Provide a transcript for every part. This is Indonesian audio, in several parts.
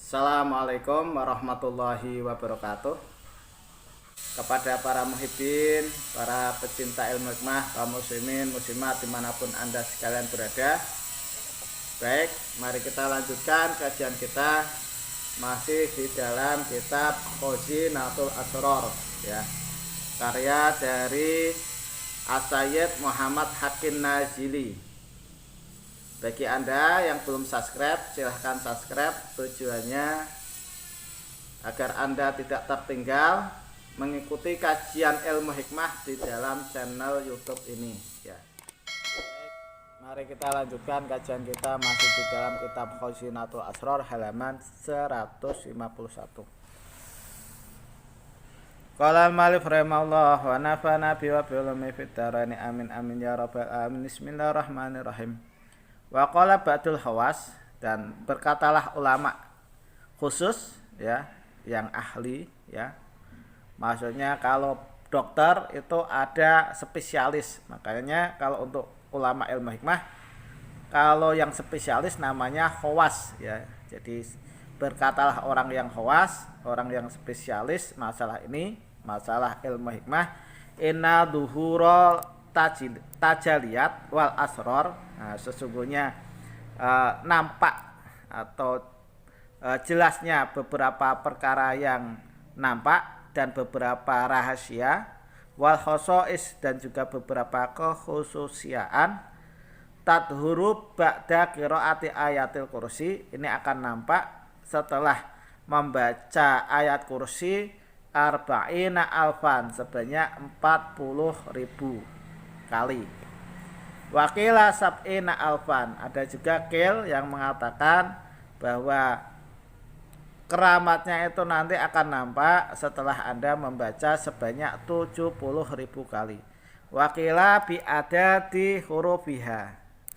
Assalamualaikum warahmatullahi wabarakatuh. Kepada para muhibbin, para pecinta ilmu hikmah, kaum muslimin, muslimat dimanapun Anda sekalian berada. Baik, mari kita lanjutkan kajian kita masih di dalam kitab Khazinatul Asrar ya. Karya dari As-Sayyid Muhammad Hakim Nazili. Bagi Anda yang belum subscribe, silahkan subscribe. Tujuannya agar Anda tidak tertinggal mengikuti kajian ilmu hikmah di dalam channel YouTube ini ya. Mari kita lanjutkan kajian kita masih di dalam kitab Khazinatul Asrar halaman 151. Qala al-malif rahimahullah wa nafa'ana bi wa bi ulumi fid darain amin amin ya rabbal alamin. Bismillahirrahmanirrahim. Wa qala ba'dul hawas, dan berkatalah ulama khusus ya, yang ahli ya. Maksudnya kalau dokter itu ada spesialis. Makanya kalau untuk ulama ilmu hikmah, kalau yang spesialis namanya khawas ya. Jadi berkatalah orang yang khawas, orang yang spesialis masalah ini, masalah ilmu hikmah. Inna duhura tajaliyat wal asror. Nah, sesungguhnya nampak atau jelasnya beberapa perkara yang nampak dan beberapa rahasia, wal khosois, dan juga beberapa kekhususiaan, tadhuru ba'da qiraati ayatil kursi, ini akan nampak setelah membaca ayat kursi arba'ina alfan, sebanyak 40.000 kali. Wakila sab'ina alfan, ada juga qil yang mengatakan bahwa keramatnya itu nanti akan nampak setelah Anda membaca sebanyak 70.000 kali. Wakila bi adadi hurufiha,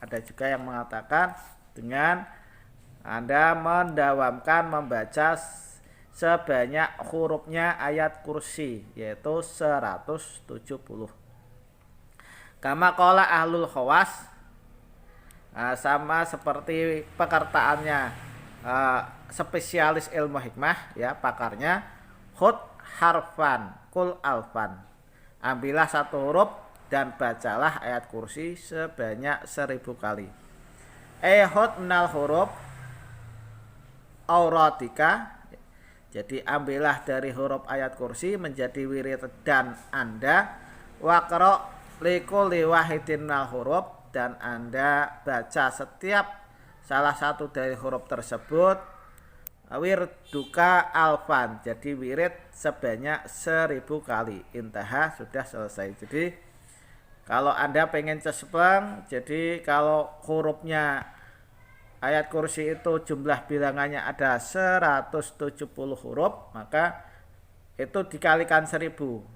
ada juga yang mengatakan dengan Anda mendawamkan membaca sebanyak hurufnya ayat kursi, yaitu 170. Kama qala ahlul khawas, sama seperti pekertaannya spesialis ilmu hikmah ya, pakarnya, khud harfan kul alfan, ambillah satu huruf dan bacalah ayat kursi sebanyak 1000 kali. Khud minal huruf auratika, jadi ambillah dari huruf ayat kursi menjadi wirid dan Anda. Waqra likulli wahidin minal huruf, dan Anda baca setiap salah satu dari huruf tersebut wirduka alfan, jadi wirid sebanyak 1000 kali. Intaha, sudah selesai. Jadi kalau Anda pengen cespleng, jadi kalau hurufnya ayat kursi itu jumlah bilangannya ada 170 huruf, maka itu dikalikan 1000.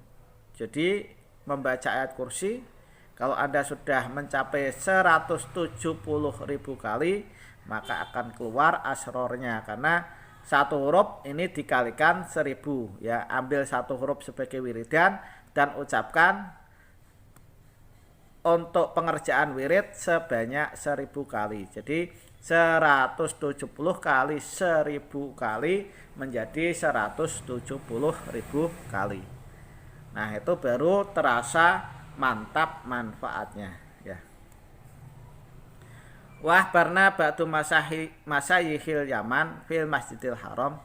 Jadi membaca ayat kursi, kalau Anda sudah mencapai 170.000 kali, maka akan keluar asrornya, karena satu huruf ini dikalikan 1000 ya. Ambil satu huruf sebagai wiridan dan ucapkan untuk pengerjaan wirid sebanyak 1000 kali. Jadi 170 kali 1000 kali menjadi 170.000 kali. Nah, itu baru terasa mantap manfaatnya ya. Wah barna ba'du masayihil Yaman fil Masjidil Haram,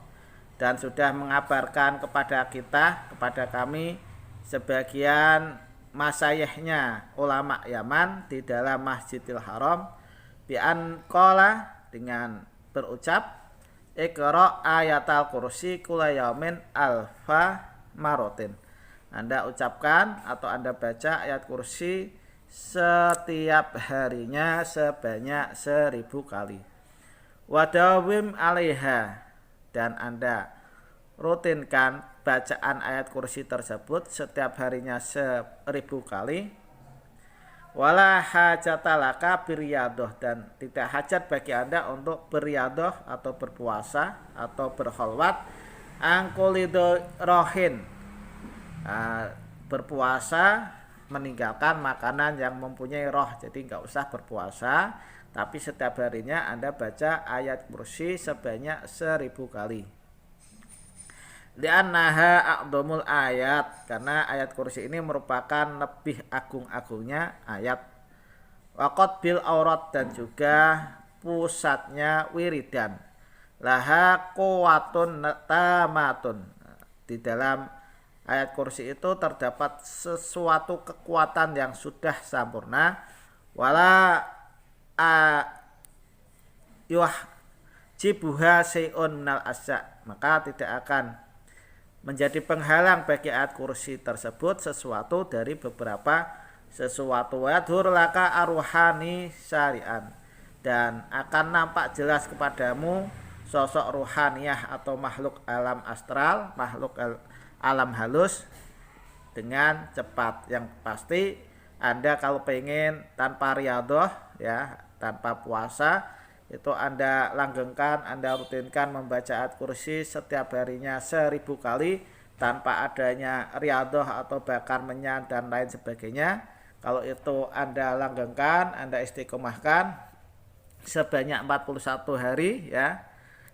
dan sudah mengabarkan kepada kita, kepada kami, sebagian masayihnya ulama Yaman di dalam Masjidil Haram, bi'an qala, dengan berucap, iqra ayatal kursi kula yaumin alfa marotin, Anda ucapkan atau Anda baca ayat kursi setiap harinya sebanyak 1000 kali. Wadawim alaiha, dan Anda rutinkan bacaan ayat kursi tersebut setiap harinya 1000 kali. Wala hajatalaka biryadoh, dan tidak hajat bagi Anda untuk beryadoh atau berpuasa atau berkholwat angkulido rohin, berpuasa meninggalkan makanan yang mempunyai roh. Jadi nggak usah berpuasa Tapi setiap harinya Anda baca ayat kursi sebanyak 1000 kali. Li'annaha a'dhamul ayat, karena ayat kursi ini merupakan lebih agung-agungnya ayat. Waqad bil aurat, dan juga pusatnya wiridan. Laha quwatun tamatun. Di dalam ayat kursi itu terdapat sesuatu kekuatan yang sudah sempurna. Wala jibuha sayun minal asya, maka tidak akan menjadi penghalang bagi ayat kursi tersebut sesuatu dari beberapa sesuatu. Wadhur laka arwahani syari'an, dan akan nampak jelas kepadamu sosok ruhaniyah atau makhluk alam astral, makhluk alam halus dengan cepat. Yang pasti Anda kalau pengen tanpa riyadhah, ya, tanpa puasa, itu Anda langgengkan, Anda rutinkan membaca ayat kursi setiap harinya 1000 kali tanpa adanya riyadhah atau bakar menyan dan lain sebagainya. Kalau itu Anda langgengkan, Anda istiqomahkan sebanyak 41 hari, ya,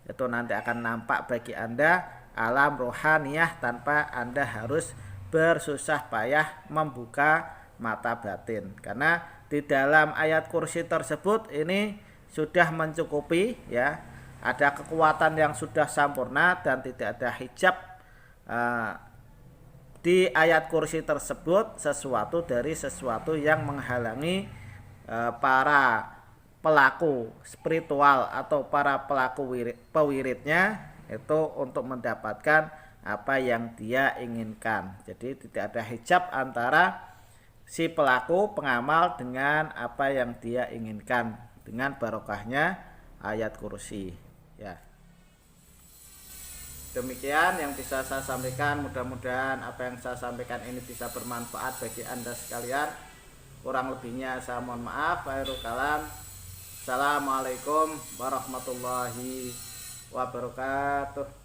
itu nanti akan nampak bagi Anda alam rohaniyah tanpa Anda harus bersusah payah membuka mata batin. Karena di dalam ayat kursi tersebut ini sudah mencukupi, ya, ada kekuatan yang sudah sempurna dan tidak ada hijab di ayat kursi tersebut sesuatu dari sesuatu yang menghalangi para pelaku spiritual atau para pelaku pewiridnya itu untuk mendapatkan apa yang dia inginkan. Jadi tidak ada hijab antara si pelaku pengamal dengan apa yang dia inginkan dengan barokahnya ayat kursi, ya. Demikian yang bisa saya sampaikan, mudah-mudahan apa yang saya sampaikan ini bisa bermanfaat bagi Anda sekalian. Kurang lebihnya saya mohon maaf. Akhirul kalam, assalamualaikum warahmatullahi wabarakatuh.